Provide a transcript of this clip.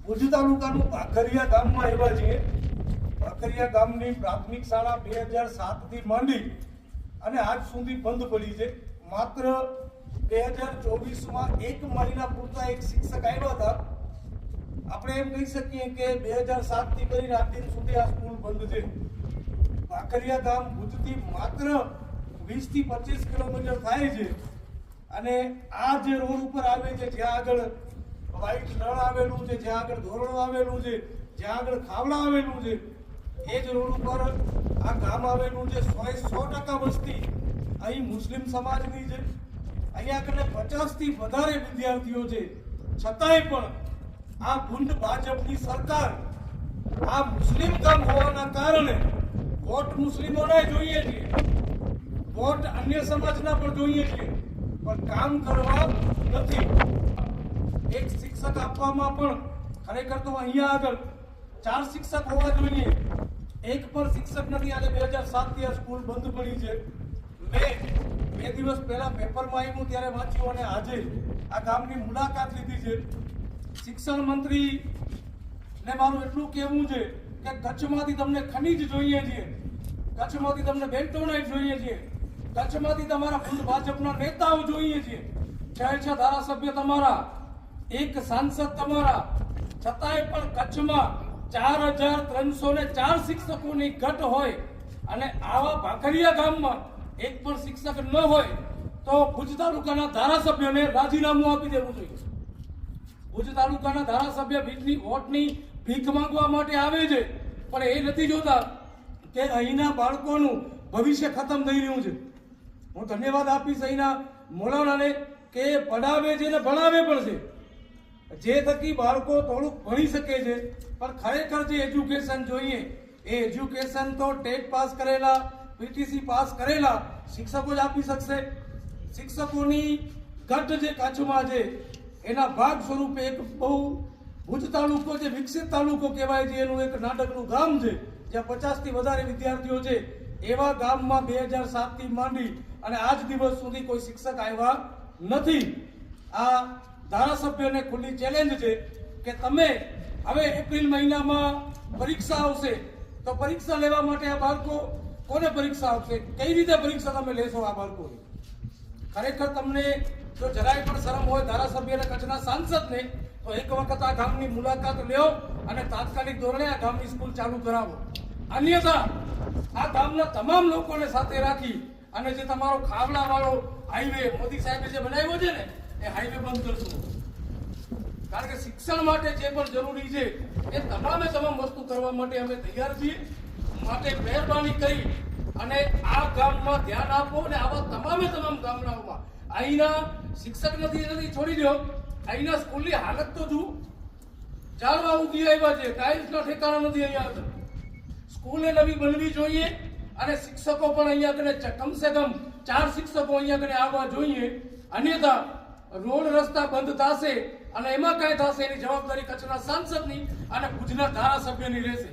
ભુજ તાલુકાનું ભાખરિયા ગામમાં આવ્યા છીએ. ભાખરિયા ગામની પ્રાથમિક શાળા 2007 થી માંડી અને આજ સુધી બંધ પડી છે. માત્ર 2024માં 1 મહિના પૂરતા એક શિક્ષક આવ્યા હતા. આપણે એમ કહી શકીએ કે 2007 થી કરીને આજ દિન સુધી આ સ્કૂલ બંધ છે. ભાખરિયા ગામ ભુજથી માત્ર 20 થી 25 કિલોમીટર થાય છે અને આ જે રોડ ઉપર આવે છે, જ્યાં આગળ વ્હાઈટ નળ આવેલું છે, જ્યાં આગળ ધોરણો આવેલું છે, જ્યાં આગળ ખાવડા આવેલું છે, એ જ રોડ ઉપર આ ગામ આવેલું છે. 100% વસ્તી અહીં મુસ્લિમ સમાજની છે. અહીંયા આગળ 50 થી વધારે વિદ્યાર્થીઓ છે. છતાંય પણ આ ભૂંડ ભાજપની સરકાર આ મુસ્લિમ ગામ હોવાના કારણે વોટ મુસ્લિમોને જોઈએ છીએ, વોટ અન્ય સમાજના પણ જોઈએ છીએ, પણ કામ કરવા નથી. એક શિક્ષક આપવામાં પણ ખરેખર તો અહીંયા આગળ 4 શિક્ષક હોવા જોઈએ. એક પણ શિક્ષક નથી. આજે 2007 થી આ સ્કૂલ બંધ પડી છે. મેં 2 દિવસ પહેલા પેપરમાં આવ્યું ત્યારે વાંચ્યું અને આજે આ ગામની મુલાકાત લીધી છે. શિક્ષણ મંત્રી ને મારું એટલું કહેવું છે કે કચ્છમાંથી તમને ખનીજ જોઈએ છે, કચ્છમાંથી તમને બેન્ટોનાઇટ જોઈએ છે, કચ્છમાંથી તમારા ભૂંડ ભાજપના નેતાઓ જોઈએ છે. 6 ધારાસભ્ય તમારા, એક સાંસદ તમારા, છતાંય પણ કચ્છમાં 4304 શિક્ષકોની ઘટ હોય અને આવા ભાખરિયા ગામમાં એક પણ શિક્ષક ન હોય તો ભુજ તાલુકાના ધારાસભ્યને રાજીનામું આપી દેવું જોઈએ. ભુજ તાલુકાના ધારાસભ્ય વોટની ભીખ માંગવા માટે આવે છે, પણ એ નથી જોતા કે અહીંના બાળકોનું ભવિષ્ય ખતમ થઈ રહ્યું છે. હું ધન્યવાદ આપીશ અહીંના મોલાણાને કે પઢાવે છે અને ભણાવે પણ છે, જે થકી બાળકો થોડુંક ભણી શકે છે. પણ ખરેખર જે એજ્યુકેશન જોઈએ એ એજ્યુકેશન તો ટેટ પાસ કરેલા, પીટીસી પાસ કરેલા શિક્ષકો જ આપી શકશે. શિક્ષકોની ઘટ જે કચ્છમાં છે એના ભાગ સ્વરૂપે એક બહુ ભુજ તાલુકો જે વિકસિત તાલુકો કહેવાય છે, એનું એક નાટકનું ગામ છે જ્યાં 50 થી વધારે વિદ્યાર્થીઓ છે. એવા ગામમાં 2007 થી માંડી અને આજ દિવસ સુધી કોઈ શિક્ષક આવ્યા નથી. આ ધારાસભ્યોને ખુલ્લી ચેલેન્જ છે કે તમે હવે એપ્રિલ મહિનામાં પરીક્ષા આવશે તો પરીક્ષા લેવા માટે આ બાળકો કોને પરીક્ષા આપશે? કઈ રીતે પરીક્ષા તમે લેશો આ બાળકોની? ખરેખર તમને જો જરાય પણ શરમ હોય ધારાસભ્યને, કચ્છના સાંસદને, તો એક વખત આ ગામની મુલાકાત લ્યો અને તાત્કાલિક ધોરણે આ ગામની સ્કૂલ ચાલુ કરાવો. અન્યથા આ ગામના તમામ લોકોને સાથે રાખી અને જે તમારો ખાવડા વાળો હાઈવે મોદી સાહેબે જે બનાવ્યો છે ને એ હાઈવે બંધ કરશું. કારણ કે શિક્ષણ માટે જે પણ જરૂરી છે એ તમામે તમામ વસ્તુ કરવા માટે અમે તૈયાર છીએ. માટે મહેરબાની કરી અને આ ગામમાં ધ્યાન આપો અને આવા તમામે તમામ ગામડાઓમાં અહીંના શિક્ષક નથી છોડી દો, અહીંના સ્કૂલની હાલત તો જુઓ. જાળવા ઉગી આવ્યા છે, ટાઇલ્સના ઠેકાણા નથી. અહીંયા આગળ સ્કૂલે નવી બનવી જોઈએ અને શિક્ષકો પણ અહીંયા આગળ કમસે કમ 4 શિક્ષકો અહીંયા આગળ આવવા જોઈએ. અન્યથા રોડ રસ્તા બંધ થશે અને એમાં કઈ થશે એની જવાબદારી કચ્છના સાંસદની અને ભુજના ધારાસભ્યની રહેશે.